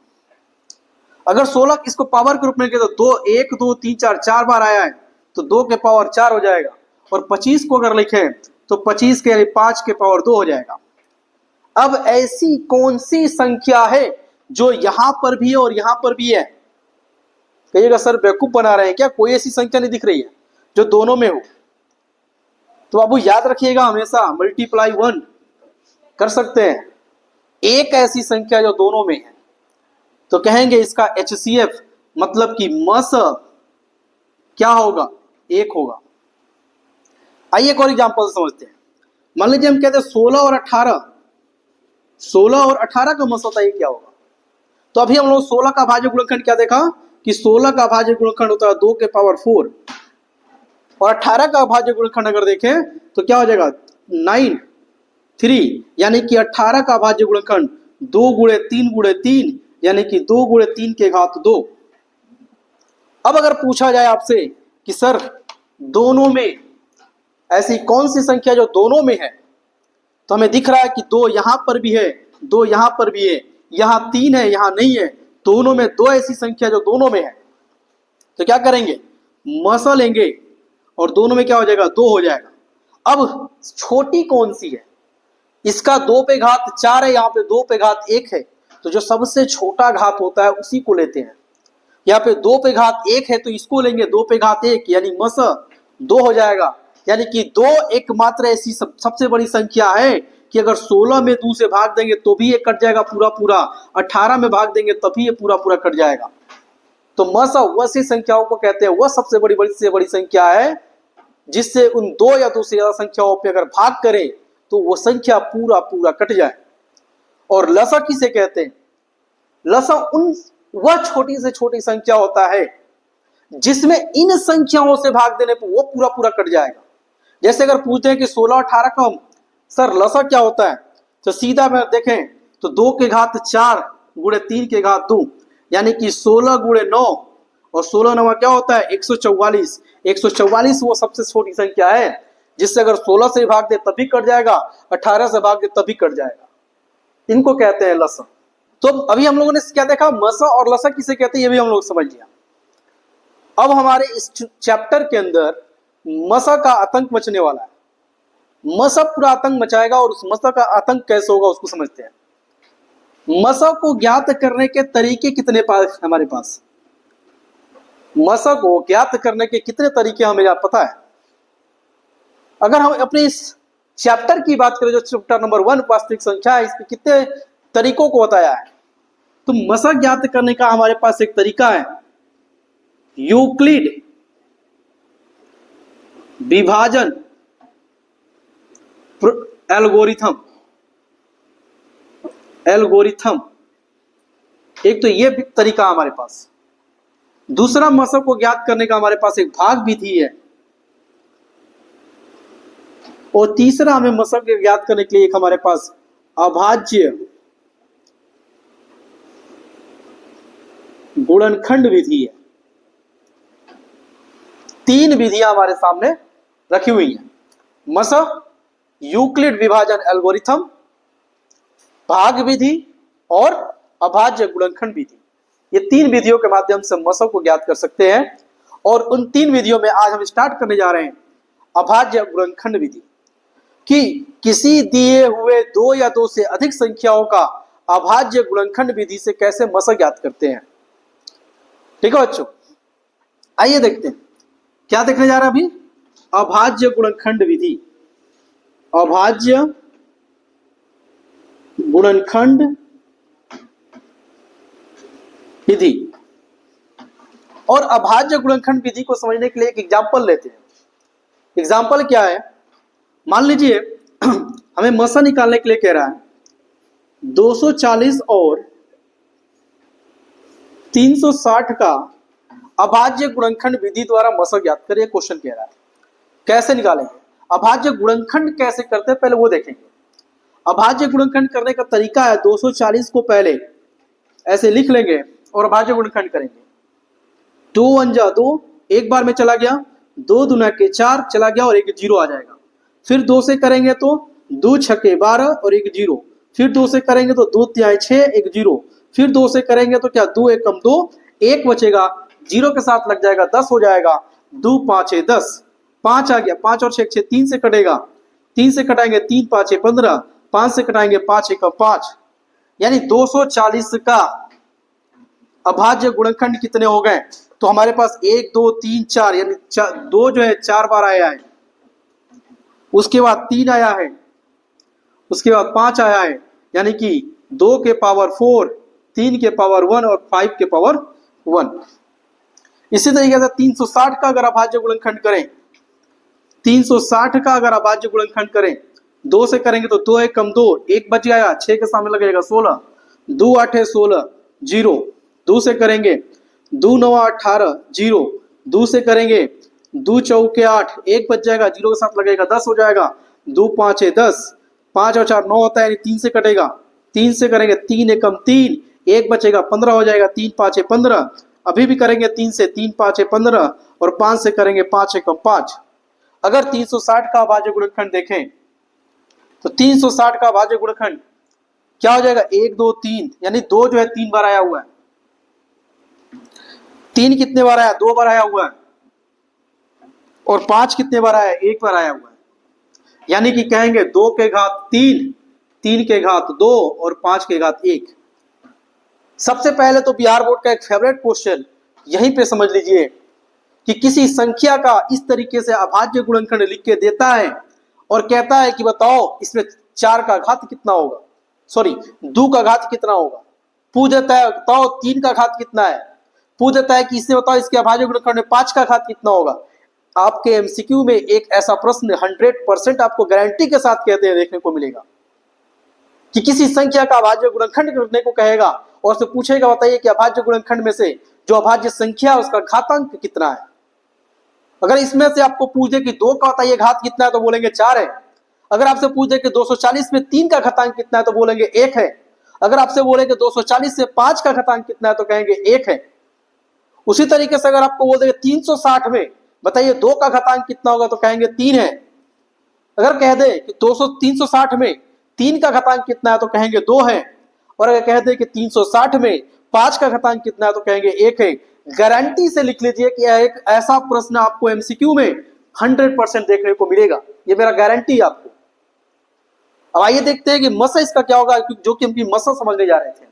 अगर 16 इसको पावर के रूप में लिखे तो 2 1 2 3 4 4 बार आया है तो 2 के पावर 4 हो जाएगा। और 25 को अगर लिखें तो 25 के यानी 5 के पावर 2 हो जाएगा। अब ऐसी कौन सी संख्या है जो यहां पर भी है और यहां पर भी है? कहिएगा सर बेवकूफ बना रहे हैं क्या, कोई ऐसी संख्या नहीं दिख रही है जो दोनों में हो? तो बाबू याद रखिएगा हमेशा मल्टीप्लाई 1 कर सकते हैं। एक ऐसी संख्या जो दोनों में है तो कहेंगे इसका HCF मतलब कि मस क्या होगा, 1 होगा। आइए एक और एग्जांपल समझते हैं। मान लीजिए हम कहते हैं 16 और 18, 16 और 18 का मस बताइए क्या होगा। तो अभी हम लोग 16 का अभाज्य गुणनखंड क्या देखा कि 16 का अभाज्य गुणनखंड होता है 2 के पावर 4 और 18 का अभाज्य गुणनखंड अगर देखें तो क्या हो जाएगा 9 3 यानी कि 18 का अभाज्य गुणनखंड 2 गुणे 3 गुणे 3 यानी कि 2 गुणे 3 के घात 2। अब अगर पूछा जाए आपसे कि सर दोनों में ऐसी कौन सी संख्या जो दोनों में है, तो हमें दिख रहा है कि 2 यहां पर भी है 2 यहां पर भी है, यहां 3 है यहां नहीं है, दोनों में 2 ऐसी संख्या जो दोनों में है। तो क्या करेंगे, मसा लेंगे और दोनों में क्या हो जाएगा 2 हो जाएगा। अब छोटी कौन सी है, इसका 2 पे घात 4 है, यहाँ पे 2 पे घात 1 है, तो जो सबसे छोटा घात होता है उसी को लेते हैं। यहाँ पे 2 पे घात 1 है तो इसको लेंगे 2 पे घात 1, यानी मस 2 हो जाएगा। यानी कि 2 एकमात्र ऐसी सबसे बड़ी संख्या है कि अगर 16 में 2 से भाग देंगे तो भी ये कट जाएगा पूरा पूरा, 18 में भाग देंगे तभी ये पूरा पूरा कट जाएगा। तो मस वैसी संख्याओं को कहते हैं, वह सबसे बड़ी संख्या है जिससे उन 2 या 2 से ज्यादा संख्याओं पे अगर भाग करें तो वो संख्या पूरा पूरा कट जाए। और लसा किसे कहते हैं? लसा वह छोटी से छोटी संख्या होता है जिसमें इन संख्याओं से भाग देने पर वो पूरा पूरा कट जाएगा। जैसे अगर पूछते हैं कि 16 18 का सर लसा क्या होता है, तो सीधा में देखें तो 2 के घात 4 गुणे 3 के घात 2, यानी कि 16 गुणे 9, और 16 9 क्या होता है 144। 144 वो सबसे छोटी संख्या है जिससे अगर 16 से भाग दे तभी कट जाएगा, 18 से भाग दे तभी कट जाएगा। इनको कहते हैं लसा। तो अभी हम लोगों ने क्या देखा, मसा और लसा किसे कहते हैं ये भी हम लोग समझ लिया। अब हमारे इस चैप्टर के अंदर मसा का आतंक मचने वाला है। मसा पूरा आतंक मचाएगा और उस मसा का आतंक कैसे होगा उसको समझते हैं। मसा को ज्ञात करने के तरीके कितने पास हमारे पास? मसा को ज्ञात करने के कितने तरीके हमें पता है? अगर हम अपने इस चैप्टर की बात करें जो चैप्टर नंबर 1 वास्तविक संख्या है, इसके कितने तरीकों को बताया है, तो मसा ज्ञात करने का हमारे पास एक तरीका है, यूक्लिड विभाजन एल्गोरिथम। एक तो ये तरीका हमारे पास, दूसरा मसा को ज्ञात करने का हमारे पास एक भाग विधि है, और तीसरा हमें मसा को ज्ञात करने के लिए एक हमारे पास अभाज्य गुणनखंड विधि है। 3 विधियां हमारे सामने रखी हुई हैं, मसा, यूक्लिड विभाजन एल्गोरिथम, भाग विधि और अभाज्य गुणनखंड विधि। ये 3 विधियों के माध्यम से मसा को ज्ञात कर सकते हैं। और उन 3 विधियों में आज हम स्टार्ट करने जा रहे हैं अभाज्य गुणनखंड विधि, कि किसी दिए हुए 2 या 2 से अधिक संख्याओं का अभाज्य गुणनखंड विधि से कैसे मसा ज्ञात करते हैं। ठीक है बच्चों, आइए देखते हैं क्या देखने जा रहा है अभी, अभाज्य गुणनखंड विधि। अभाज्य गुणनखंड विधि। और अभाज्य गुणनखंड विधि को समझने के लिए एक एग्जांपल लेते हैं। एग्जांपल क्या है, मान लीजिए हमें मसा निकालने के लिए कह रहा है 240 और 360 का अभाज्य गुणनखंड विधि द्वारा मसा ज्ञात करिए। क्वेश्चन कह रहा है कैसे निकालेंगे, अभाज्य गुणनखंड कैसे करते हैं पहले वो देखेंगे। अभाज्य गुणनखंड करने का तरीका है 240 को पहले ऐसे लिख लेंगे और अभाज्य गुणनखंड करेंगे। 2 1 जा 2, एक बार में चला गया, 2 दूना के 4 चला गया और एक 0 आ जाएगा। फिर 2 से करेंगे तो 2 छके 12 और एक 0, फिर 2 से करेंगे तो 2 तिहाई 6 एक 0, फिर 2 से करेंगे तो क्या 2 एक कम 2 1 बचेगा, 0 के साथ लग जाएगा 10 हो जाएगा, 2 5 10, 5 आ गया, 5 और 6 3 से कटेगा, 3 से कटाएंगे 3 5 15, 5 से कटाएंगे 5 1 5, यानी 240 का अभाज्य गुणनखंड कितने हो गए, तो हमारे पास 1 2 3 4, यानी 2 जो है 4 बार आया है, उसके बाद 3 आया है, उसके बाद 5 आया है, यानी कि 2 के पावर 4, 3 के पावर 1 और 5 के पावर 1। इसी तरीके से 360 का अगर अभाज्य गुणनखंड करें, 360 का अगर अभाज्य गुणनखंड करें, 2 से करेंगे तो 2 1 कम 2 1 बच गया, 6 के सामने लगेगा 16, 2 8 16 0, 2 से करेंगे 2 9 18 0, 2 से करेंगे 2 चौके 8 1 बच जाएगा, 0 के साथ लगेगा 10 हो जाएगा, 2 5 10, 5 और 4 9 होता है, 3 से कटेगा, 3 से करेंगे 3 1 3 1 बचेगा, 15 हो जाएगा, 3 5 15, अभी भी करेंगे 3 से 3 5 15 और 5 से करेंगे 5 1 5। अगर 360 का अभाज्य गुणनखंड देखें तो 360 का अभाज्य गुणनखंड क्या हो जाएगा, 1 2 3, यानी 2 जो है 3 बार आया हुआ है, 3 कितने बार आया, 2 बार आया हुआ है, और 5 कितने बार आया, 1 बार आया हुआ है। यानी कि कहेंगे 2 के घात 3, 3 के घात 2 और 5 के घात 1। सबसे पहले तो बिहार बोर्ड का एक फेवरेट क्वेश्चन यहीं पे समझ लीजिए कि किसी संख्या का इस तरीके से अभाज्य गुणनखंड लिख के देता है और कहता है कि बताओ इसमें 4 का घात कितना होगा, सॉरी 2 का घात कितना होगा। पूछ देता है बताओ 3 का घात कितना है, पूछ देता है कि इससे बताओ इसके अभाज्य गुणनखंड में 5 का घात कितना होगा। आपके एमसीक्यू में एक ऐसा प्रश्न 100% आपको गारंटी के साथ कहते हैं देखने को मिलेगा कि किसी संख्या का अभाज्य गुणनखंड करने को कहेगा और से पूछेगा बताइए कि अभाज्य गुणनखंड में से जो अभाज्य संख्या है उसका घातांक कितना है। अगर इसमें से आपको पूछ दे कि 2 का बताइए घात कितना है तो बोलेंगे 4 है। अगर आपसे पूछ दे कि 240 में 3 का घातांक कितना है तो बोलेंगे 1 है। अगर आपसे बोले कि 240 से 5 का घातांक कितना है तो कहेंगे 1 है। उसी तरीके से अगर आपको बोल दे 360 में बताइए 2 का घातांक कितना होगा तो कहेंगे 3 है। अगर कह दे कि 360 में 3 का घातांक कितना है तो कहेंगे 2 है। और अगर कह दे कि 360 में 5 का घातांक कितना है तो कहेंगे 1 है। गारंटी से लिख लीजिए कि यह एक ऐसा प्रश्न आपको एमसीक्यू में 100% देखने को मिलेगा, ये मेरा गारंटी है आपको। अब आइए देखते हैं कि मसा इसका क्या होगा, जो कि हम मसा समझने जा रहे थे।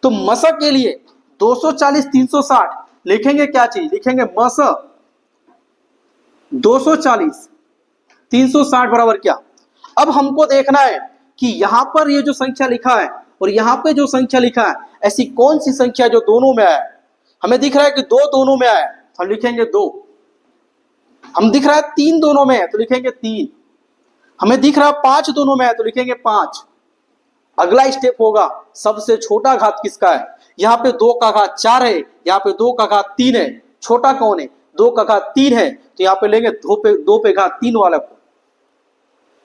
तो मसा के लिए 240 360 लिखेंगे क्या चीज, लिखेंगे मसा 240 360 बराबर क्या। अब हमको देखना है कि यहां पर ये जो संख्या लिखा है और यहां पे जो संख्या लिखा है ऐसी कौन सी संख्या जो दोनों में आया। हमें दिख रहा है कि 2 दोनों में आया हम लिखेंगे 2। हम दिख रहा है 3 दोनों में है तो लिखेंगे 3। हमें दिख रहा है 5 दोनों में है तो लिखेंगे 5। अगला स्टेप होगा सबसे छोटा घात किसका है। यहाँ पे 2 का घात 4 है, यहाँ पे 2 का घात 3 है। छोटा कौन है, 2 का घात 3 है तो यहाँ पे लेंगे 2 पे घात 3 वाला को।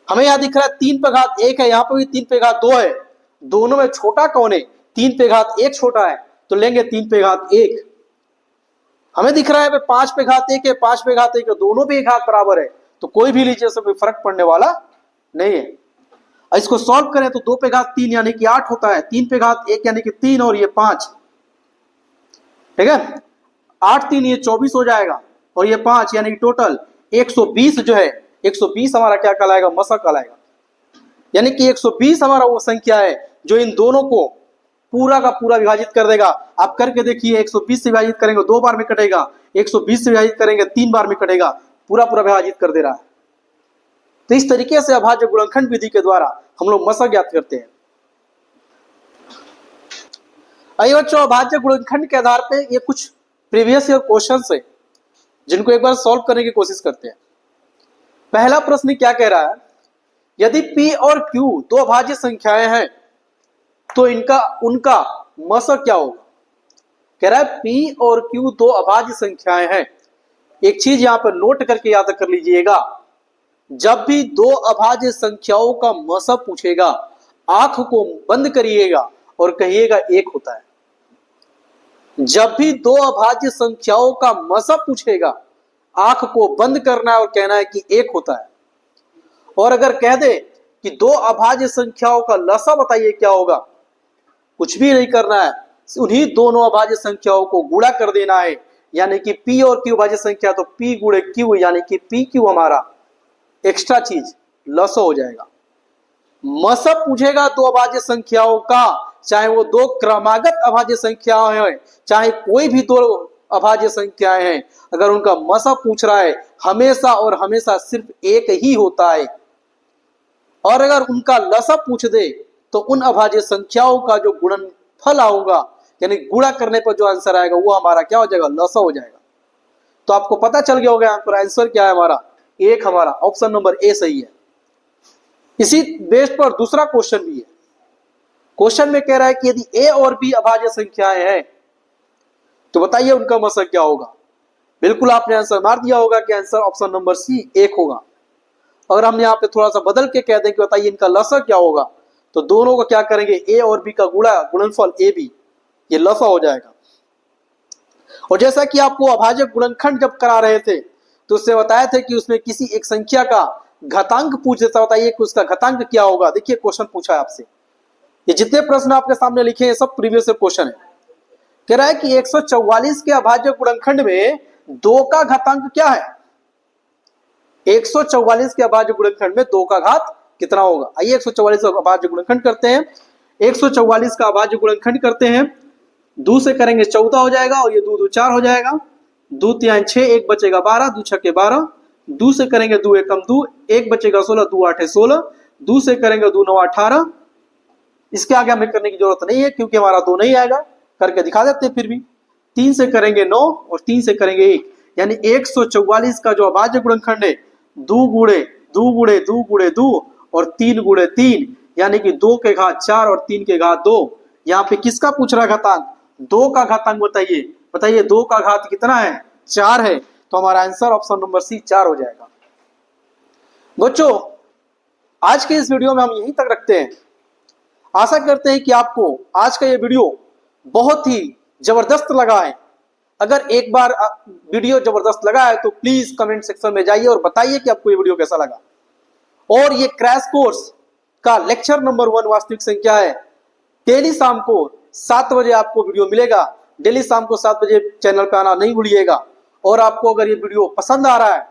हमें यहाँ दिख रहा है 3 पे घात 1 है, यहाँ पे भी 3 पे घात 2 है। दोनों में छोटा कौन है, 3 पे घात 1 छोटा है तो लेंगे 3 पे घात 1। हमें दिख रहा है 5 पे घात 1 है, 5 पे घात 1 है, दोनों पे घात बराबर है तो कोई भी लीजिए उससे कोई फर्क पड़ने वाला नहीं है। इसको सॉल्व करें तो 2 पे घात 3 यानी कि 8 होता है, 3 पे घात 1 यानी कि 3 और ये 5, ठीक है। 8 3 ये 24 हो जाएगा और ये 5 यानी कि टोटल 120 जो है 120 हमारा क्या कहलाएगा, मसा कहलाएगा। यानी कि 120 हमारा वो संख्या है जो इन दोनों को पूरा का पूरा विभाजित कर देगा। आप करके देखिए 120 से विभाजित करेंगे 2 बार में कटेगा, 120 से विभाजित करेंगे 3 बार में कटेगा, पूरा पूरा विभाजित कर दे रहा है। तो इस तरीके से अभाज्य गुणनखंड विधि के द्वारा हम लोग मसा ज्ञात करते हैं। आइए बच्चों, अभाज्य गुणनखंड के आधार पे ये कुछ प्रीवियस ईयर क्वेश्चंस है जिनको एक बार सॉल्व करने की कोशिश करते हैं। पहला प्रश्न क्या कह रहा है, यदि P और Q 2 अभाज्य संख्याएं हैं तो उनका मसा क्या होगा। कह रहा है P और Q 2 अभाज्य संख्याएं हैं। एक चीज यहां पर नोट करके याद कर लीजिएगा, जब भी 2 अभाज्य संख्याओं का मसा पूछेगा आंख को बंद करिएगा और कहिएगा 1 होता है। जब भी 2 अभाज्य संख्याओं का मसा पूछेगा आंख को बंद करना है और कहना है कि 1 होता है। और अगर कह दे कि 2 अभाज्य संख्याओं का लसा बताइए क्या होगा, कुछ भी नहीं करना है, उन्हीं दोनों अभाज्य संख्याओं को गुणा कर देना है। यानी कि P और Q अभाज्य संख्या तो P गुणे Q यानी कि PQ हमारा एक्स्ट्रा चीज लसा हो जाएगा। मसा पूछेगा 2 अभाज्य संख्याओं का, चाहे वो 2 क्रमागत अभाज्य संख्याएं हैं चाहे कोई भी 2 अभाज्य संख्याएं हैं, अगर उनका मसा पूछ रहा है हमेशा और हमेशा सिर्फ 1 ही होता है। और अगर उनका लसा पूछ दे तो उन अभाज्य संख्याओं का जो गुणनफल आऊंगा यानी गुणा करने पर जो आंसर आएगा वो हमारा क्या हो जाएगा, लसा हो जाएगा। तो आपको पता चल गया होगा यहाँ पर आंसर क्या है हमारा, 1 हमारा ऑप्शन नंबर ए सही है। इसी बेस पर दूसरा क्वेश्चन भी है। क्वेश्चन में कह रहा है कि यदि ए और बी अभाज्य संख्याएं हैं तो बताइए उनका मसा क्या होगा। बिल्कुल आपने आंसर मार दिया होगा कि आंसर ऑप्शन नंबर सी 1 होगा। अगर हम यहाँ पे थोड़ा सा बदल के कह दें कि बताइए इनका लसा क्या होगा, तो दोनों का क्या करेंगे, ए और बी का गुणनफल ए बी, ये लसा हो जाएगा। और जैसा कि आपको अभाज्य गुणनखंड जब करा रहे थे तो उससे बताया था कि उसमें किसी एक संख्या का घातांक पूछ देता, बताइए कि उसका घातांक क्या होगा। देखिए क्वेश्चन पूछा है आपसे, ये जितने प्रश्न आपके सामने लिखे हैं सब प्रीवियस क्वेश्चन है। कह रहा है कि 144 के अभाज्य गुणनखंड में 2 का घातांक क्या है। 144 के अभाज्य गुणनखंड में 2 का घात कितना होगा। आइए 144 का अभाज्य गुणनखंड करते हैं। 144 का अभाज्य गुणनखंड करते हैं। 2 से करेंगे 14 हो जाएगा और ये 2 2 4 हो जाएगा। 2 3 6, 1 बचेगा 12, 2 6 12। 2 से करेंगे 2 1 2, 1 बचेगा 16, 2 8 16। 2 से करेंगे 2 9 18। इसके आगे हमें करने की जरूरत नहीं है क्योंकि हमारा 2 नहीं आएगा, करके दिखा देते हैं फिर भी। 3 से करेंगे 9 और 3 से करेंगे 1, यानी 144 का जो अभाज्य गुणनखंड है 2 गुणे 2 गुणे 2 गुणे 2 और 3 गुणे 3, यानी कि 2 के घात 4 और 3 के घात 2। यहाँ पे किसका पूछ रहा है घातांक? 2 का घातांक बताइए। बताइए 2 का घात कितना है? 4 है। तो हमारा आंसर ऑप्शन नंबर सी 4 हो जाएगा। बच्चों आज के इस वीडियो में हम यहीं तक रखते हैं। आशा करते हैं कि आपको आज का ये वीडियो बहुत ही जबरदस्त लगा है। अगर एक बार वीडियो जबरदस्त लगा है तो प्लीज कमेंट सेक्शन में जाइए और बताइए कि आपको ये वीडियो कैसा लगा। और ये क्रैश कोर्स का लेक्चर नंबर 1 वास्तविक संख्या है। डेली शाम को 7 बजे आपको वीडियो मिलेगा। डेली शाम को 7 बजे चैनल पे आना नहीं भूलिएगा। और आपको अगर ये वीडियो पसंद आ रहा है,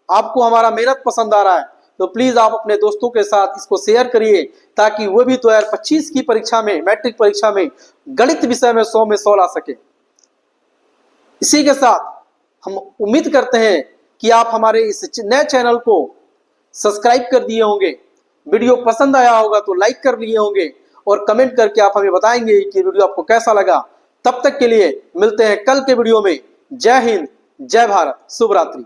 आपको हमारा मेहनत पसंद आ रहा है, तो प्लीज आप अपने दोस्तों के साथ इसको शेयर करिए ताकि वो भी 2025 की परीक्षा में, मैट्रिक परीक्षा में गणित विषय में 100 में 100 ला सके। इसी के साथ हम उम्मीद करते हैं कि आप हमारे इस नए चैनल को सब्सक्राइब कर दिए होंगे। वीडियो पसंद आया होगा तो लाइक कर लिए होंगे और कमेंट करके आप हमें बताएंगे कि वीडियो आपको कैसा लगा। तब तक के लिए मिलते हैं कल के वीडियो में। जय हिंद, जय भारत, शुभ रात्रि।